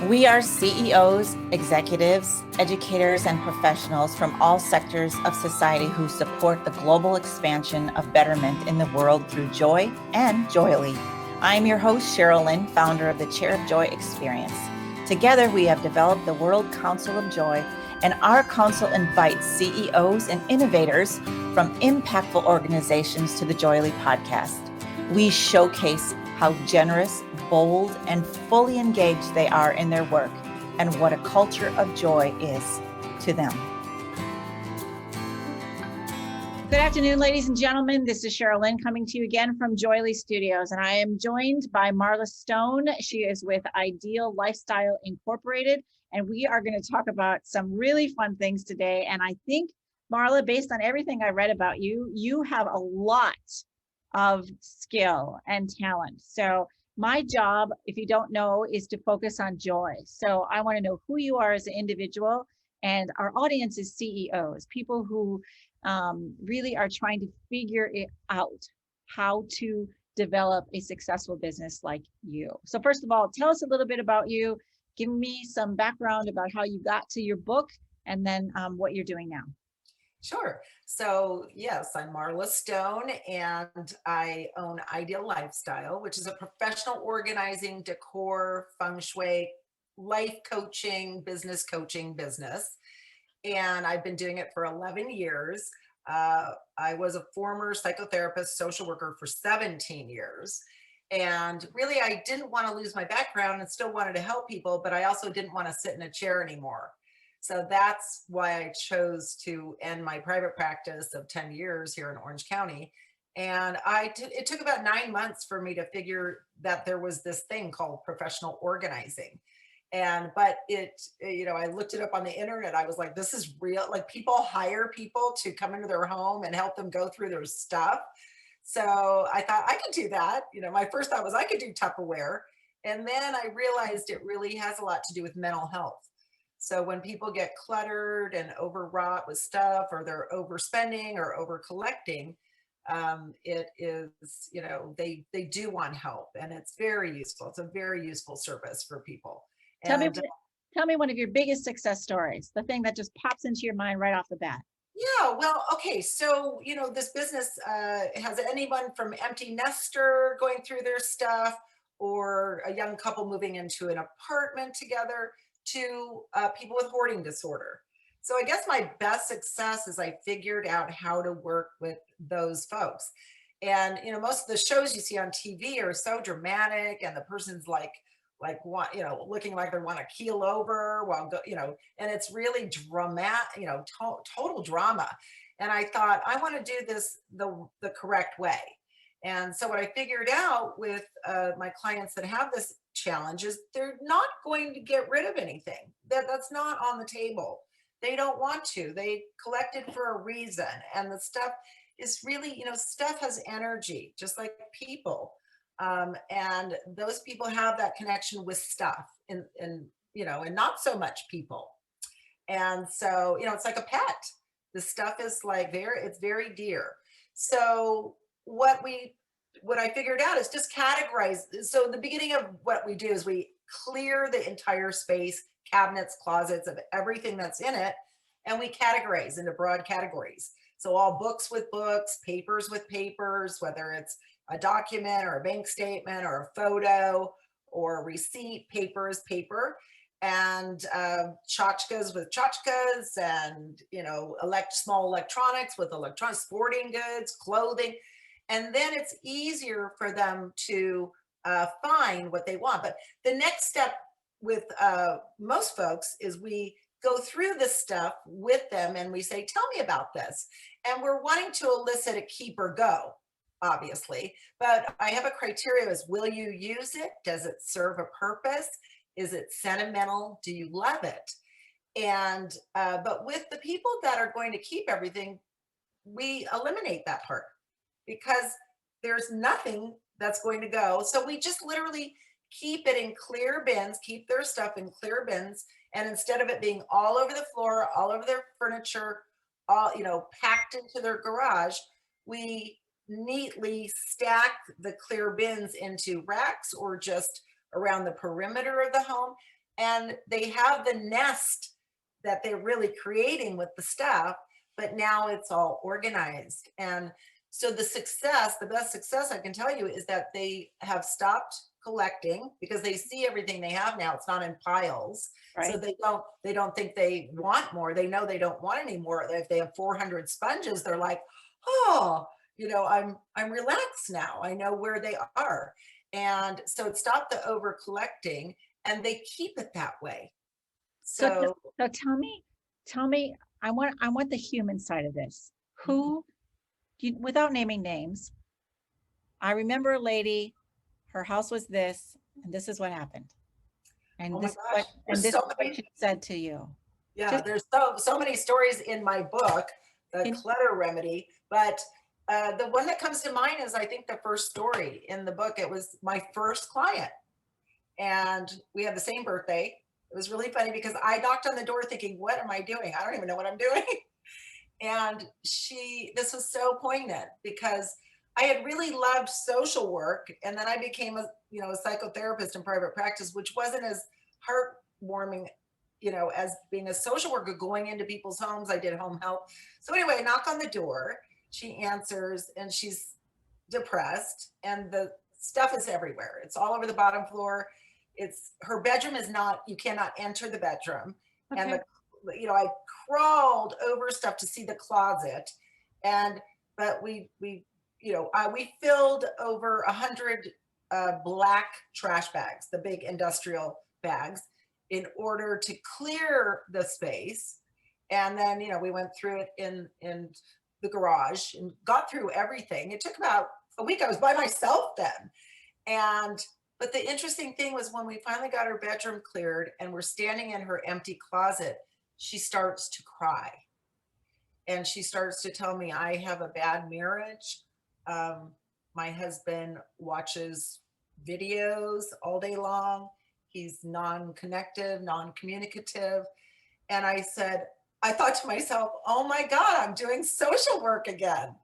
We are CEOs, executives, educators, and professionals from all sectors of society who support the global expansion of betterment in the world through joy and joyely. I'm your host, Sheryl Lynn, founder of the Chair of Joy Experience. Together, we have developed the World Council of Joy, and our council invites CEOs and innovators from impactful organizations to the JOYELY Podcast. We showcase how generous, bold, and fully engaged they are in their work and what a culture of joy is to them. Good afternoon, ladies and gentlemen. This is Sheryl Lynn coming to you again from JOYELY Studios, and I am joined by Marla Stone. She is with Ideal Lifestyle Incorporated, and we are going to talk about some really fun things today. And I think, Marla, based on everything I read about you, you have a lot of skill and talent. So my job, if you don't know, is to focus on joy. So I want to know who you are as an individual, and our audience is CEOs, people who really are trying to figure it out, how to develop a successful business like you. So first of all, tell us a little bit about you. Give me some background about how you got to your book, and then what you're doing now. Sure. So, yes, I'm Marla Stone, and I own Ideal Lifestyle, which is a professional organizing, decor, feng shui, life coaching business. And I've been doing it for 11 years. I was a former psychotherapist, social worker for 17 years. And really, I didn't want to lose my background and still wanted to help people, but I also didn't want to sit in a chair anymore. So that's why I chose to end my private practice of 10 years here in Orange County. And it took about 9 months for me to figure that there was this thing called professional organizing. But I looked it up on the internet. I was like, this is real. Like, people hire people to come into their home and help them go through their stuff. So I thought I could do that. My first thought was I could do Tupperware. And then I realized it really has a lot to do with mental health. So when people get cluttered and overwrought with stuff, or they're overspending or over collecting, it is, they do want help, and it's very useful. It's a very useful service for people. Tell me, tell me one of your biggest success stories, the thing that just pops into your mind right off the bat. Yeah, well, okay. So, this business has anyone from empty nester going through their stuff, or a young couple moving into an apartment together, to people with hoarding disorder. So I guess my best success is I figured out how to work with those folks. And, most of the shows you see on TV are so dramatic, and the person's like looking like they want to keel over and it's really dramatic, total drama. And I thought, I want to do this the correct way. And so what I figured out with my clients that have this challenge is they're not going to get rid of anything. That's not on the table. They don't want to. They collected for a reason. And the stuff is really, stuff has energy, just like people. And those people have that connection with stuff, and not so much people. And so, it's like a pet. The stuff is like it's very dear. So what I figured out is just categorize. So the beginning of what we do is we clear the entire space, cabinets, closets, of everything that's in it, and we categorize into broad categories. So all books with books, papers with papers, whether it's a document or a bank statement or a photo or a receipt, paper is paper, and tchotchkes with tchotchkes, and small electronics with electronics, sporting goods, clothing. And then it's easier for them to find what they want. But the next step with most folks is we go through this stuff with them, and we say, tell me about this. And we're wanting to elicit a keep or go, obviously. But I have a criteria: is, will you use it? Does it serve a purpose? Is it sentimental? Do you love it? And but with the people that are going to keep everything, we eliminate that part, because there's nothing that's going to go. So we just literally keep it in clear bins, keep their stuff in clear bins. And instead of it being all over the floor, all over their furniture, all, packed into their garage, we neatly stack the clear bins into racks, or just around the perimeter of the home. and they have the nest that they're really creating with the stuff, but now it's all organized. And so the best success I can tell you is that they have stopped collecting because they see everything they have now. It's not in piles. So Right. they don't think they want more. They know they don't want any more. If they have 400 sponges, they're like, oh, I'm relaxed now. I know where they are. And so it stopped the over collecting, and they keep it that way. So, So so tell me, I want the human side of this. Who, without naming names, I remember a lady, her house was this, and this is what happened. oh And my this is gosh, what, and there's this so is what many. she said to you. Yeah, Just there's so many stories in my book, The in, Clutter Remedy. But the one that comes to mind is, I think, the first story in the book. It was my first client, and we had the same birthday. It was really funny because I knocked on the door thinking, what am I doing? I don't even know what I'm doing. And this was so poignant because I had really loved social work, and then I became a psychotherapist in private practice, which wasn't as heartwarming, as being a social worker going into people's homes. I did home health. So anyway, I knock on the door. She answers, and she's depressed, and the stuff is everywhere. It's all over the bottom floor. It's Her bedroom is not, you cannot enter the bedroom. And okay. I crawled over stuff to see the closet. And but we filled over 100 black trash bags, the big industrial bags, in order to clear the space. And then we went through it in the garage and got through everything. It took about a week. I was by myself then. And but the interesting thing was, when we finally got her bedroom cleared and we're standing in her empty closet, she starts to cry. And she starts to tell me, I have a bad marriage. Um, my husband watches videos all day long. He's non-connective, non-communicative. And I thought to myself, oh my God, I'm doing social work again.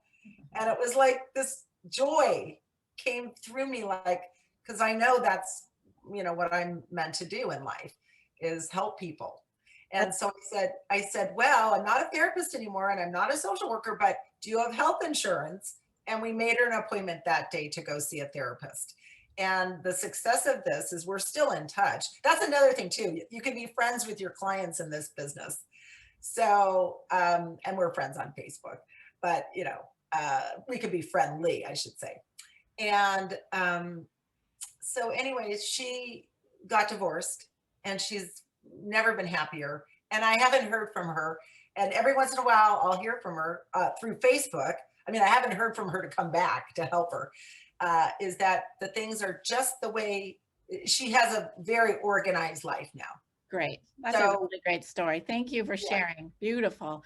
And it was like this joy came through me, like, because I know that's, what I'm meant to do in life, is help people. And That's so I said, well, I'm not a therapist anymore and I'm not a social worker, but do you have health insurance? And we made her an appointment that day to go see a therapist. And the success of this is we're still in touch. That's another thing too. You can be friends with your clients in this business. So, and we're friends on Facebook, but we could be friendly, I should say. And so anyways, she got divorced, and she's never been happier. And I haven't heard from her. And every once in a while, I'll hear from her through Facebook. I mean, I haven't heard from her to come back to help her. Is that the things are just the way she has a very organized life now. great. That's a So really great story. Thank you for yeah, sharing. Beautiful.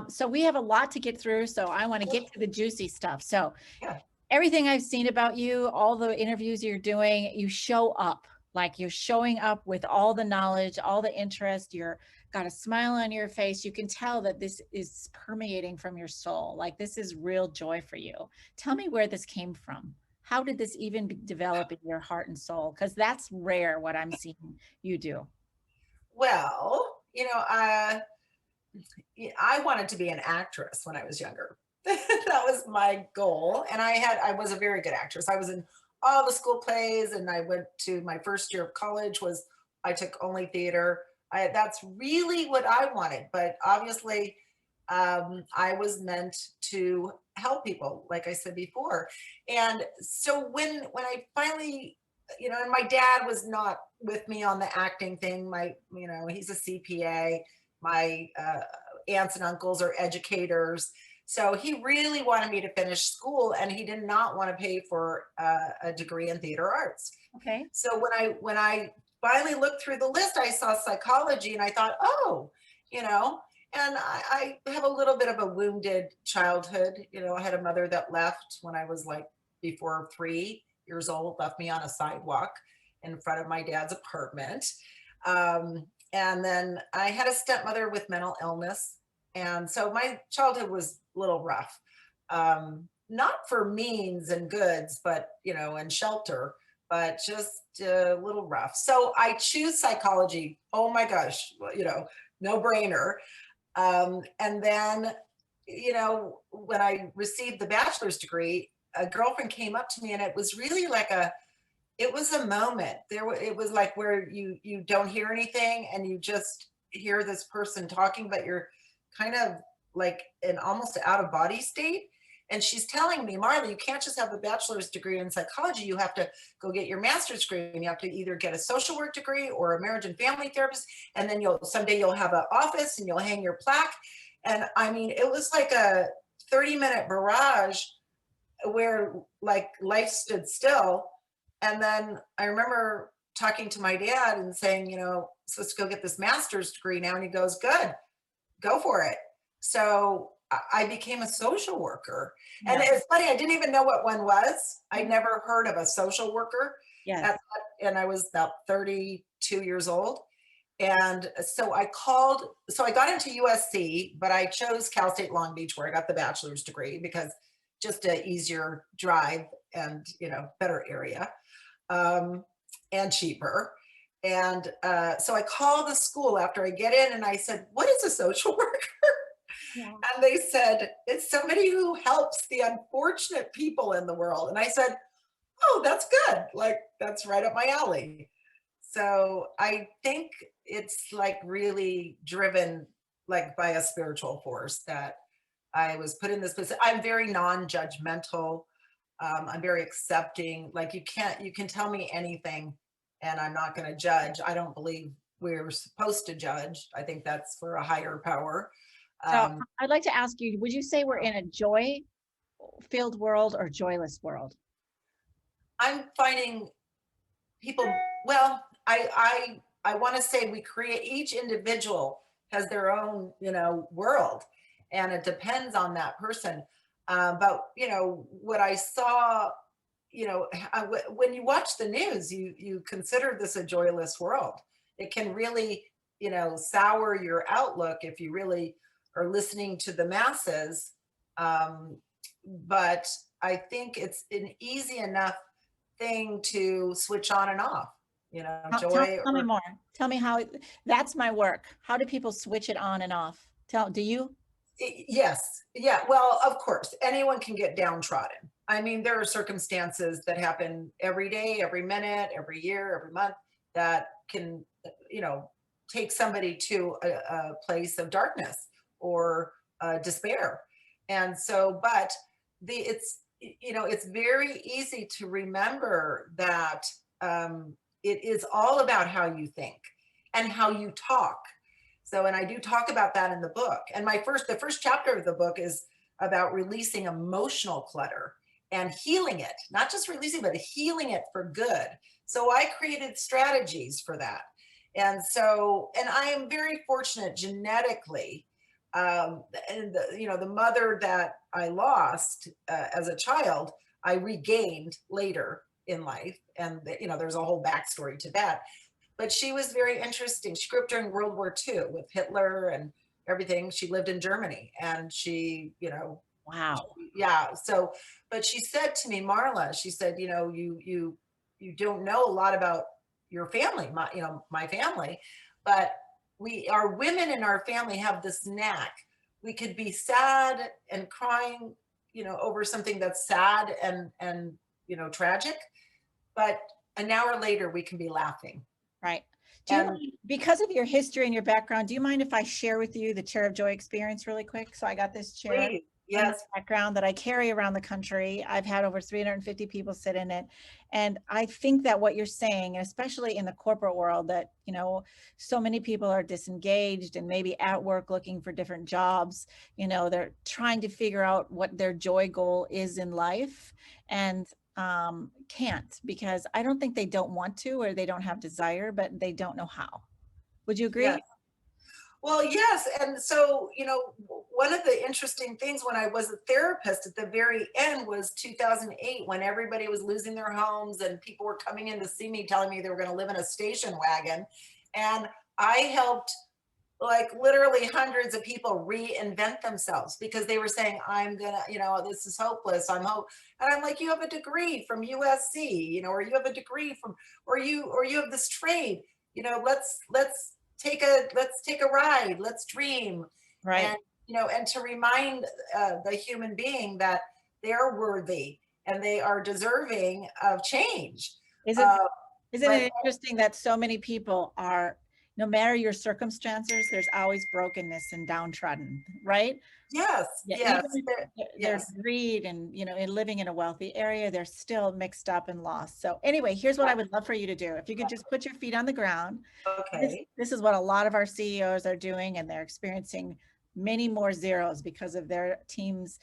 So we have a lot to get through, so I want to get to the juicy stuff. So yeah, everything I've seen about you, all the interviews you're doing, you show up, like you're showing up with all the knowledge, all the interest. You're got a smile on your face. You can tell that this is permeating from your soul. Like this is real joy for you. Tell me where this came from. How did this even develop in your heart and soul? Because that's rare what I'm seeing you do. well, I wanted to be an actress when I was younger. That was my goal. And I was a very good actress. I was in all the school plays, and I went to my first year of college I took only theater. That's really what I wanted. But obviously, I was meant to help people, like I said before. And so when I finally, and my dad was not with me on the acting thing. He's a CPA. My aunts and uncles are educators. So he really wanted me to finish school, and he did not want to pay for a degree in theater arts. Okay. So when I finally looked through the list, I saw psychology, and I thought, oh, and I have a little bit of a wounded childhood. I had a mother that left when I was like before 3 years old, left me on a sidewalk in front of my dad's apartment. And then I had a stepmother with mental illness. And so my childhood was a little rough. Not for means and goods, but, and shelter, but just a little rough. So I choose psychology. Oh my gosh, no brainer. And then, when I received the bachelor's degree, a girlfriend came up to me, and it was really like it was a moment. It was like where you don't hear anything, and you just hear this person talking, but you're kind of like in almost out of body state. And she's telling me, Marla, you can't just have a bachelor's degree in psychology. You have to go get your master's degree, and you have to either get a social work degree or a marriage and family therapist. And then someday you'll have an office and you'll hang your plaque. And I mean, it was like a 30-minute barrage where like life stood still. And then I remember talking to my dad and saying, supposed to go get this master's degree now. And he goes, good, go for it. So I became a social worker. And it's funny, I didn't even know what one was. I'd never heard of a social worker. Yes. And I was about 32 years old. And so I got into USC, but I chose Cal State Long Beach, where I got the bachelor's degree, because just an easier drive and, better area, and cheaper. And so I called the school after I get in, and I said, what is a social worker? Yeah. And they said, it's somebody who helps the unfortunate people in the world. And I said, oh, that's good. Like, that's right up my alley. So I think it's like really driven like by a spiritual force that I was put in this position. I'm very non-judgmental. I'm very accepting. Like you can tell me anything and I'm not going to judge. I don't believe we're supposed to judge. I think that's for a higher power. So I'd like to ask you, would you say we're in a joy-filled world or joyless world? I'm finding people, well, I want to say each individual has their own, world, and it depends on that person. But, what I saw, when you watch the news, you consider this a joyless world. It can really, sour your outlook if you really are listening to the masses. But I think it's an easy enough thing to switch on and off, joy. Tell me more. Tell me how. That's my work. How do people switch it on and off? Do you? Yes. Yeah. Well, of course, anyone can get downtrodden. I mean, there are circumstances that happen every day, every minute, every year, every month that can, take somebody to a place of darkness or despair. And so, but it's very easy to remember that it is all about how you think and how you talk. So, and I do talk about that in the book. And the first chapter of the book is about releasing emotional clutter and healing it, not just releasing, but healing it for good. So I created strategies for that. And I am very fortunate genetically. And the mother that I lost as a child, I regained later in life. And, there's a whole backstory to that. But she was very interesting. She grew up during World War II with Hitler and everything. She lived in Germany and she, wow. Yeah. So, but she said to me, Marla, she said, you don't know a lot about your family, my family, but our women in our family have this knack. We could be sad and crying, over something that's sad and tragic, but an hour later we can be laughing. Right. Because of your history and your background, do you mind if I share with you the Chair of Joy experience really quick? So I got this chair. Please. Yes. Background that I carry around the country. I've had over 350 people sit in it. And I think that what you're saying, especially in the corporate world, that, so many people are disengaged and maybe at work looking for different jobs, they're trying to figure out what their joy goal is in life and can't, because I don't think they don't want to, or they don't have desire, but they don't know how. Would you agree? Yes. Well, yes. And so, one of the interesting things when I was a therapist at the very end was 2008, when everybody was losing their homes and people were coming in to see me telling me they were going to live in a station wagon. And I helped like literally hundreds of people reinvent themselves because they were saying, I'm gonna, this is hopeless. And I'm like, you have a degree from USC, or you have a degree from, or you have this trade, let's take a ride, let's dream. Right. And, and to remind the human being that they're worthy and they are deserving of change. Isn't Uh, isn't but it interesting that so many people are, no matter your circumstances, there's always brokenness and downtrodden, right? yes, Yeah, yes, even if they're yes. greed and, in living in a wealthy area, they're still mixed up and lost. So anyway, here's what I would love for you to do. If you could just put your feet on the ground. This, Okay. this is what a lot of our CEOs are doing, and they're experiencing many more zeros because of their teams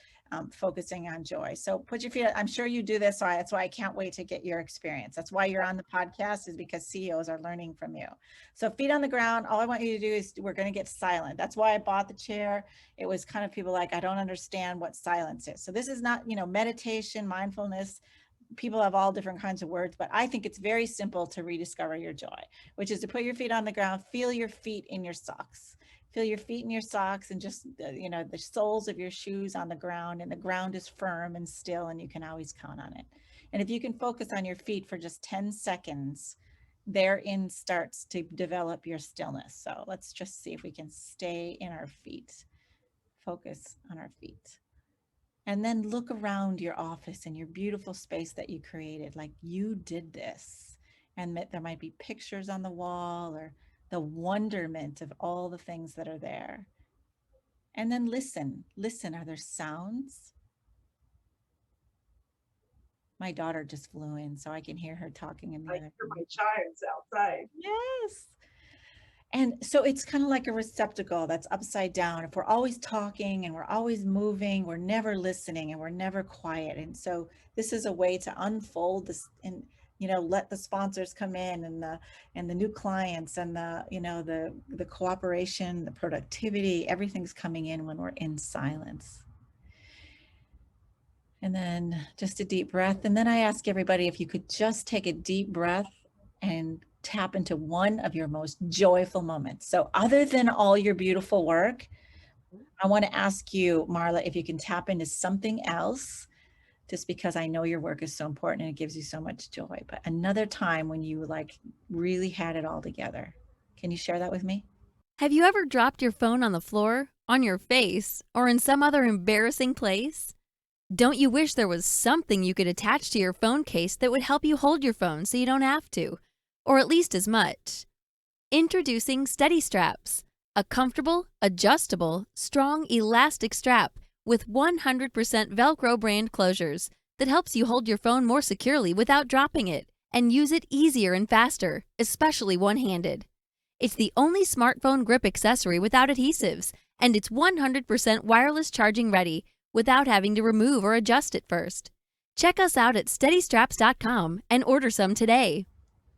focusing on joy. So put your feet, I'm sure you do this. So that's why I can't wait to get your experience. That's why you're on the podcast, is because CEOs are learning from you. So feet on the ground, all I want you to do is, we're going to get silent. That's why I bought the chair. It was kind of people like, I don't understand what silence is. So this is not, meditation, mindfulness. People have all different kinds of words, but I think it's very simple to rediscover your joy, which is to put your feet on the ground, feel your feet in your socks. Feel your feet in your socks, and just, the soles of your shoes on the ground, and the ground is firm and still, and you can always count on it. And if you can focus on your feet for just 10 seconds, therein starts to develop your stillness. So let's just see if we can stay in our feet, focus on our feet. And then look around your office and your beautiful space that you created, like you did this. And that there might be pictures on the wall, or the wonderment of all the things that are there. And then listen, are there sounds? My daughter just flew in, so I can hear her talking in the I other hear room. my chimes outside. Yes. And so it's kind of like a receptacle that's upside down. If we're always talking and we're always moving, we're never listening and we're never quiet. And so this is a way to unfold this, and let the sponsors come in, and the new clients, and the cooperation, the productivity, everything's coming in when we're in silence. And then just a deep breath. And then I ask everybody if you could just take a deep breath and tap into one of your most joyful moments. So, other than all your beautiful work, I want to ask you, Marla, if you can tap into something else, just because I know your work is so important and it gives you so much joy. But another time when you really had it all together. Can you share that with me? Have you ever dropped your phone on the floor, on your face, or in some other embarrassing place? Don't you wish there was something you could attach to your phone case that would help you hold your phone so you don't have to? Or at least as much. Introducing Steady Straps, a comfortable, adjustable, strong, elastic strap with 100% Velcro brand closures that helps you hold your phone more securely without dropping it and use it easier and faster, especially one-handed. It's the only smartphone grip accessory without adhesives, and it's 100% wireless charging ready without having to remove or adjust it first. Check us out at steadystraps.com and order some today.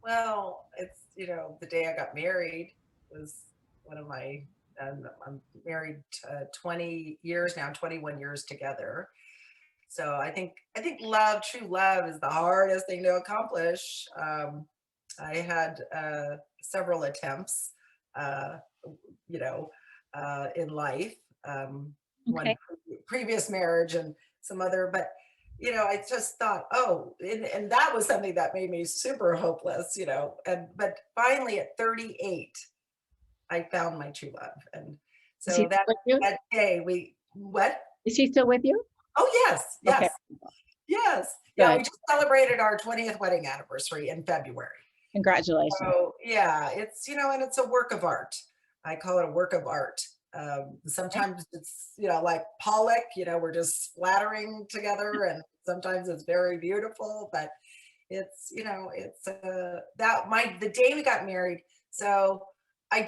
Well, it's, the day I got married was one of my, I'm married 20 years now, 21 years together. So I think love, true love is the hardest thing to accomplish. I had several attempts, uh, you know, in life, one Okay. previous marriage and some other, but I just thought, oh, and that was something that made me super hopeless, but finally at 38, I found my true love. And Is he so that, with you? that day what? Is he still with you? Oh, yes, Okay, yes, yes. Yeah, we good. just celebrated our 20th wedding anniversary in February. Congratulations. So yeah, it's, and it's a work of art. I call it a work of art. Okay. Sometimes it's, like Pollock, we're just splattering together, and sometimes it's very beautiful, but it's the day we got married. So I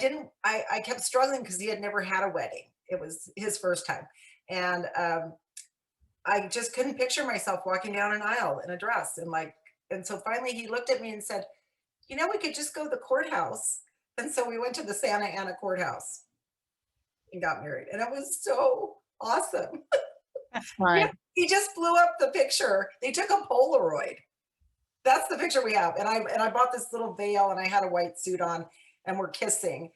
kept struggling because he had never had a wedding. It was his first time. And I just couldn't picture myself walking down an aisle in a dress, and so finally he looked at me and said, we could just go to the courthouse. And so we went to the Santa Ana courthouse and got married. And it was so awesome. That's Yeah, fun. he just blew up the picture. They took a Polaroid. That's the picture we have. And I bought this little veil, and I had a white suit on, and we're kissing.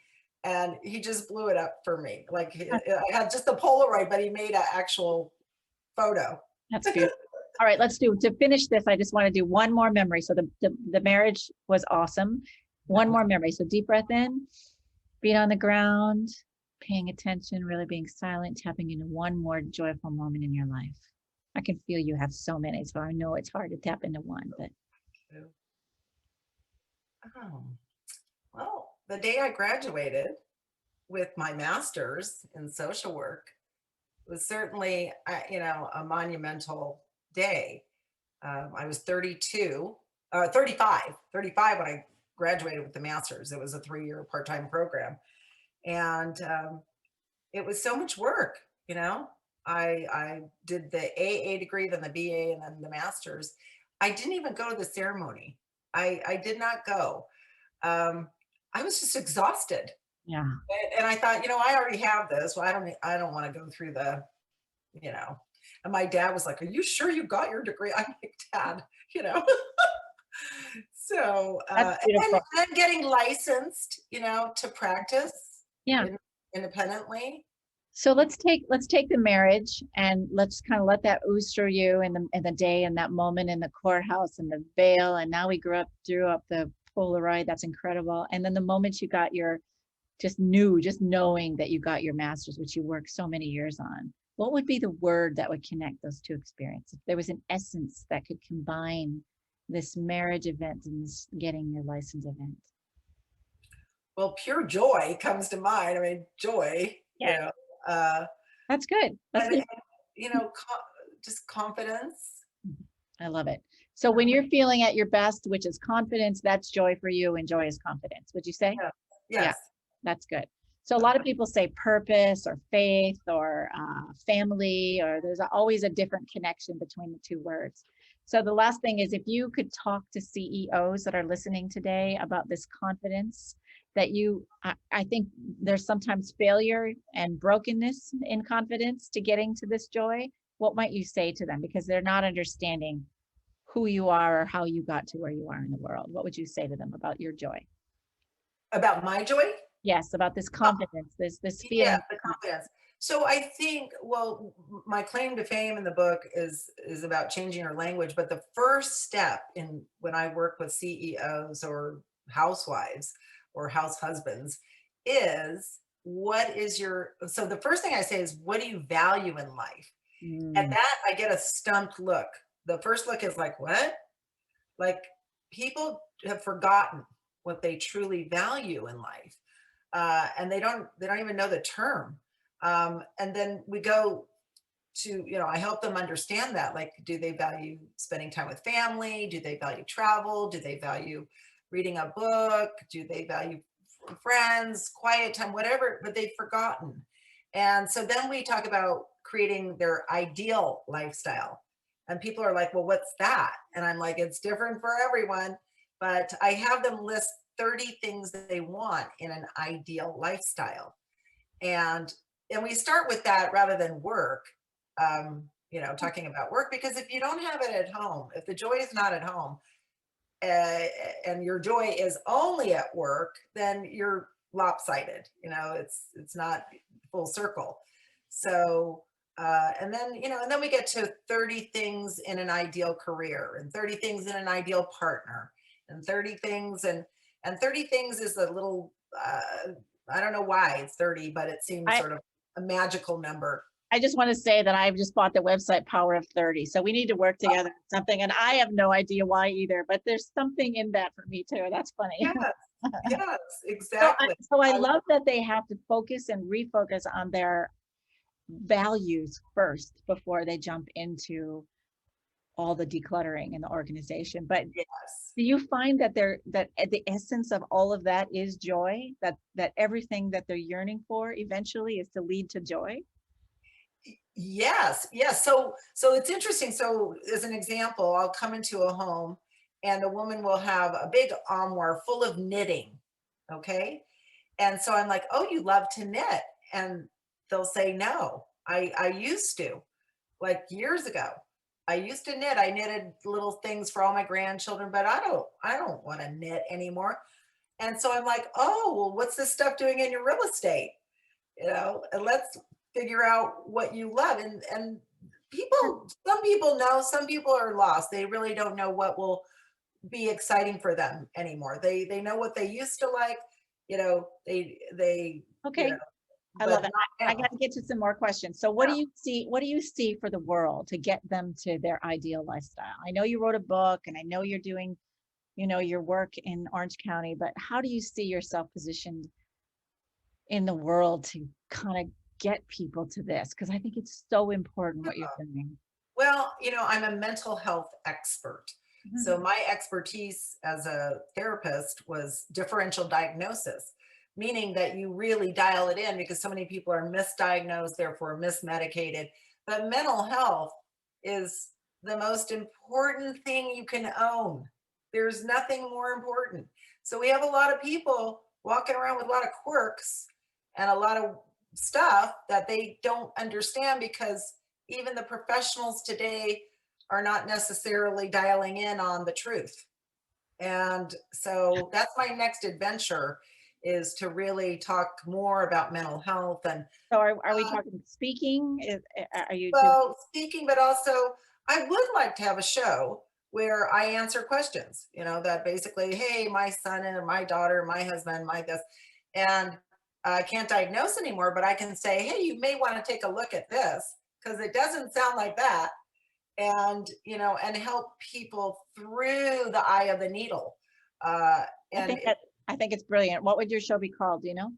and he just blew it up for me. Like I had just the Polaroid, but he made an actual photo. That's beautiful. All right, to finish this, I just want to do one more memory. So the marriage was awesome. One more memory. So deep breath in, feet on the ground, paying attention, really being silent, tapping into one more joyful moment in your life. I can feel you have so many, so I know it's hard to tap into one, but. Oh, well, the day I graduated with my master's in social work was certainly, a monumental day. I was 35 when I graduated with the master's. It was a 3-year part-time program. And it was so much work, I did the AA degree, then the BA, and then the master's. I didn't even go to the ceremony. I did not go. I was just exhausted. Yeah. And I thought, I already have this. Well, I don't want to go through the, and my dad was like, "Are you sure you got your degree?" I'm like, "Dad, So, That's beautiful. and then getting licensed, to practice Yeah. Independently. So let's take the marriage and let's kind of let that ooze through you in the day and that moment in the courthouse and the veil. And now we drew up the Polaroid. That's incredible. And then the moment you got just knowing that you got your master's, which you worked so many years on, what would be the word that would connect those two experiences? If there was an essence that could combine this marriage event and this getting your license event. Well, pure joy comes to mind. I mean, joy, Yeah. That's good. That's good. Just confidence. I love it. So when you're feeling at your best, which is confidence, that's joy for you, and joy is confidence. Would you say? Yeah. Yes. Yeah, that's good. So a lot of people say purpose or faith or family, or there's always a different connection between the two words. So the last thing is, if you could talk to CEOs that are listening today about this confidence that I think there's sometimes failure and brokenness in confidence to getting to this joy, what might you say to them? Because they're not understanding who you are or how you got to where you are in the world. What would you say to them about your joy? About my joy? Yes, about this confidence, this feeling. Yeah, the confidence. So I think, well, my claim to fame in the book is about changing our language. But the first step when I work with CEOs or housewives or house husbands is so the first thing I say is, what do you value in life? At that, I get a stumped look. The first look is like, what? Like, people have forgotten what they truly value in life. And they don't even know the term. And then we go to, I help them understand that. Like, do they value spending time with family? Do they value travel? Do they value reading a book? Do they value friends, quiet time, whatever, but they've forgotten. And so then we talk about creating their ideal lifestyle. And people are like, well, what's that? And I'm like, it's different for everyone. But I have them list 30 things that they want in an ideal lifestyle. And we start with that rather than work, talking about work, because if you don't have it at home, if the joy is not at home, and your joy is only at work, then you're lopsided. It's not full circle. So, and then we get to 30 things in an ideal career, and 30 things in an ideal partner, and 30 things, and 30 things is a little, I don't know why it's 30, but it seems sort of a magical number. I just want to say that I've just bought the website Power of 30. So we need to work together on something. And I have no idea why either, but there's something in that for me too. That's funny. Yes, exactly. So I love that they have to focus and refocus on their values first before they jump into all the decluttering in the organization. But yes. Do you find that that the essence of all of that is joy, that everything that they're yearning for eventually is to lead to joy? Yes. So it's interesting. So as an example, I'll come into a home and a woman will have a big armoire full of knitting. Okay. And so I'm like, oh, you love to knit. And they'll say, no, I used to, like years ago. I used to knit. I knitted little things for all my grandchildren, but I don't want to knit anymore. And so I'm like, oh, well, what's this stuff doing in your real estate? And let's figure out what you love. And some people know, some people are lost. They really don't know what will be exciting for them anymore. They know what they used to like, they, Okay. I but love it. not I now. got to get to some more questions. So what do you see? What do you see for the world to get them to their ideal lifestyle? I know you wrote a book and I know you're doing, your work in Orange County, but how do you see yourself positioned in the world to kind of get people to this? Because I think it's so important what you're doing. Well, I'm a mental health expert. So Mhm. my expertise as a therapist was differential diagnosis, meaning that you really dial it in because so many people are misdiagnosed, therefore mismedicated. But mental health is the most important thing you can own. There's nothing more important. So we have a lot of people walking around with a lot of quirks and a lot of stuff that they don't understand because even the professionals today are not necessarily dialing in on the truth. And so that's my next adventure is to really talk more about mental health and So are we talking speaking? Are you doing? well, speaking, but also I would like to have a show where I answer questions, that basically, hey, my son and my daughter, my husband, my this, and I can't diagnose anymore, but I can say, hey, you may want to take a look at this because it doesn't sound like that. And, and help people through the eye of the needle. Uh, I and think that I think it's brilliant. What would your show be called? Do you know?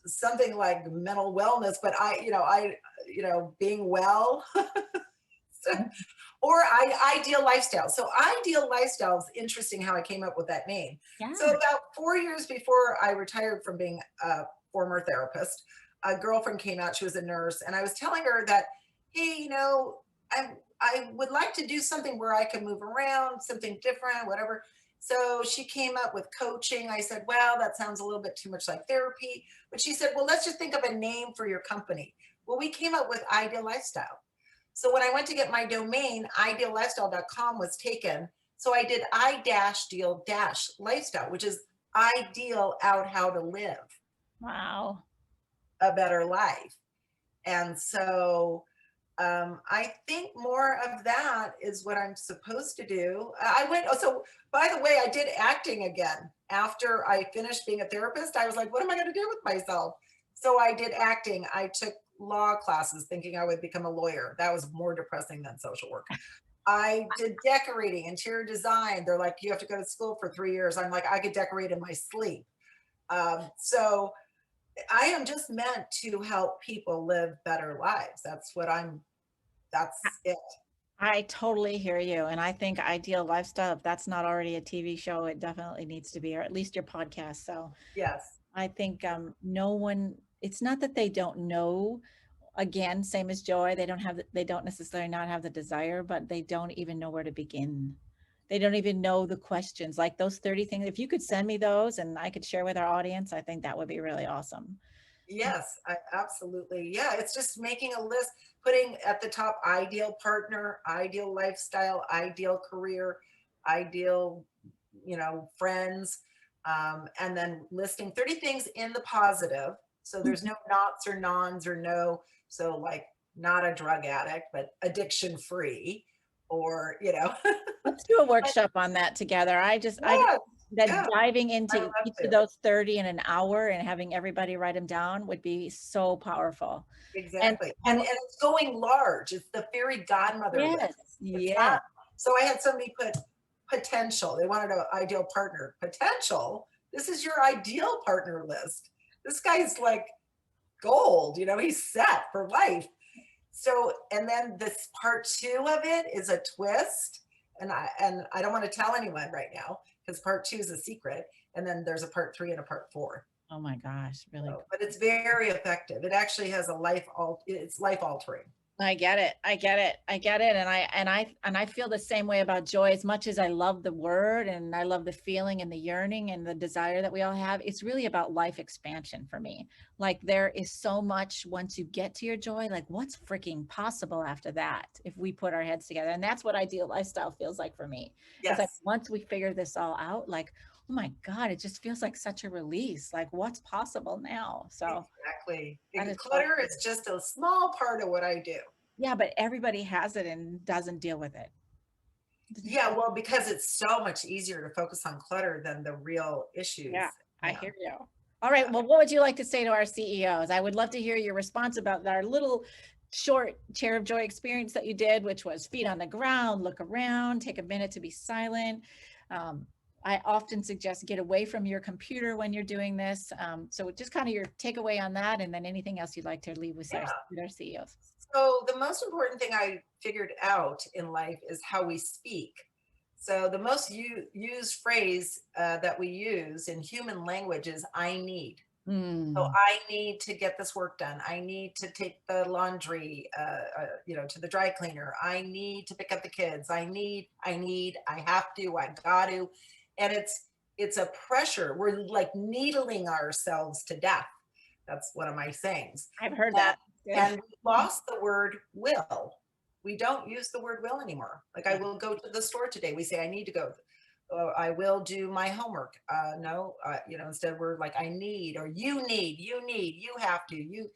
something like mental wellness, but being well. Mhm. Or ideal lifestyle. So ideal lifestyle is interesting how I came up with that name. So Yeah. about 4 years before I retired from being a former therapist, a girlfriend came out, she was a nurse, and I was telling her that, hey, I would like to do something where I can move around, something different, whatever. So she came up with coaching. I said, well, that sounds a little bit too much like therapy. But she said, well, let's just think of a name for your company. Well, we came up with Ideal Lifestyle. So when I went to get my domain, ideallifestyle.com was taken. So I did I-deal lifestyle, which is ideal out how to live Wow. a better life. And so I think more of that is what I'm supposed to do. So by the way, I did acting again. After I finished being a therapist, I was like, what am I going to do with myself? So I did acting. I took law classes thinking I would become a lawyer. That was more depressing than social work. I did decorating, interior design. They're like, you have to go to school for 3 years. I'm like, I could decorate in my sleep. So I am just meant to help people live better lives. That's it. I totally hear you. And I think Ideal Lifestyle, if that's not already a TV show, it definitely needs to be, or at least your podcast. So Yes. I think no one, it's not that they don't know. Again, same as Joy, they don't necessarily not have the desire, but they don't even know where to begin. They don't even know the questions, like those 30 things. If you could send me those and I could share with our audience, I think that would be really awesome. Yes, absolutely. Yeah, it's just making a list, putting at the top ideal partner, ideal lifestyle, ideal career, ideal, friends, and then listing 30 things in the positive. So there's no nots or nons or no. So like not a drug addict, but addiction free, or Let's do a But workshop on that together. I yeah, that yeah, diving I into love each of to. those 30 in an hour and having everybody write them down would be so powerful. And Exactly. And and it's going large. It's the fairy godmother yes, list. It's yeah. not, so I had somebody put potential. They wanted an ideal partner. Potential. This is your ideal partner list. This guy's like gold, he's set for life. So, and then this part two of it is a twist. And I don't want to tell anyone right now because part two is a secret. And then there's a part three and a part four. Oh my gosh, really So, cool. but it's very effective. It actually has it's life altering. I get it. I get it. I get it. And I feel the same way about joy. As much as I love the word and I love the feeling and the yearning and the desire that we all have, it's really about life expansion for me. Like there is so much once you get to your joy, like what's freaking possible after that if we put our heads together. And that's what ideal lifestyle feels like for me. It's like Yes. once we figure this all out, like, oh my God, it just feels like such a release. Like what's possible now? So Exactly. that is so Clutter is just a small part of what I do. yeah, but everybody has it and doesn't deal with it. Yeah, well, because it's so much easier to focus on clutter than the real issues. Yeah, I Yeah. hear you. All right. Well, what would you like to say to our CEOs? I would love to hear your response about our little short chair of joy experience that you did, which was feet on the ground, look around, take a minute to be silent. I often suggest get away from your computer when you're doing this. So just kind of your takeaway on that, and then anything else you'd like to leave with Yeah. our CEOs. So the most important thing I figured out in life is how we speak. So the most used phrase that we use in human language is "I need." So Mm, I need to get this work done. I need to take the laundry, to the dry cleaner. I need to pick up the kids. I have to, I got to. And it's a pressure. We're like needling ourselves to death. That's one of my sayings. I've heard And, that. Good. and we lost the word will. We don't use the word will anymore. Like I will go to the store today. We say I need to go. I will do my homework. No, instead we're like, I need, or you need, you have to, you.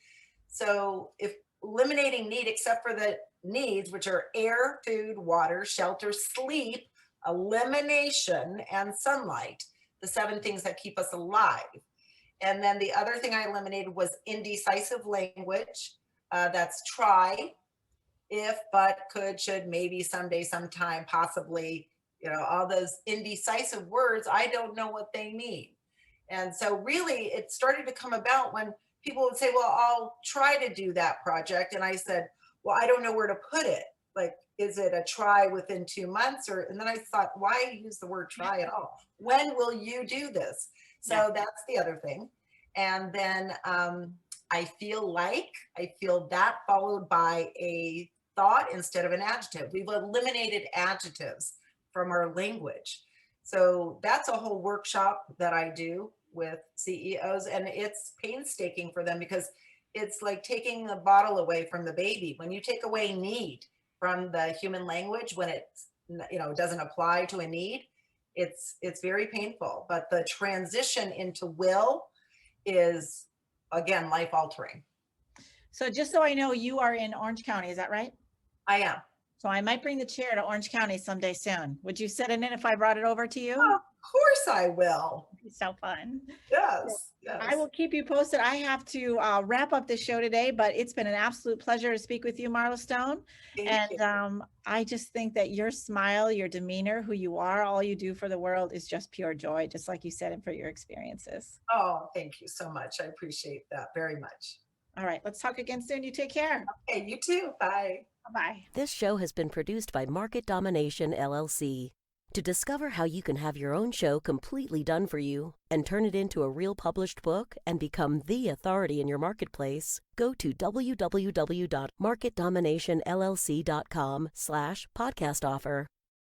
So if eliminating need, except for the needs, which are air, food, water, shelter, sleep, elimination, and sunlight, the 7 things that keep us alive. And then the other thing I eliminated was indecisive language. That's try, if, but, could, should, maybe, someday, sometime, possibly, all those indecisive words, I don't know what they mean. And so really it started to come about when people would say, well, I'll try to do that project. And I said, well, I don't know where to put it. Like, is it a try within 2 months? And then I thought, why use the word try at all? When will you do this? So Yeah. that's the other thing. And then I feel that followed by a thought instead of an adjective. We've eliminated adjectives from our language. So that's a whole workshop that I do with CEOs, and it's painstaking for them because it's like taking the bottle away from the baby. When you take away need from the human language, when it doesn't apply to a need, it's very painful. But the transition into will is, again, life altering. So just so I know, you are in Orange County, is that right? I am. So I might bring the chair to Orange County someday soon. Would you sit in it if I brought it over to you? Of course I will. It'd be so fun. Yes. I will keep you posted. I have to wrap up the show today, but it's been an absolute pleasure to speak with you, Marla Stone. Thank you. I just think that your smile, your demeanor, who you are, all you do for the world is just pure joy, just like you said, and for your experiences. Oh, thank you so much. I appreciate that very much. All right, let's talk again soon. You take care. Okay, you too. Bye. Bye-bye. This show has been produced by Market Domination, LLC. To discover how you can have your own show completely done for you and turn it into a real published book and become the authority in your marketplace, go to www.marketdominationllc.com/podcast offer.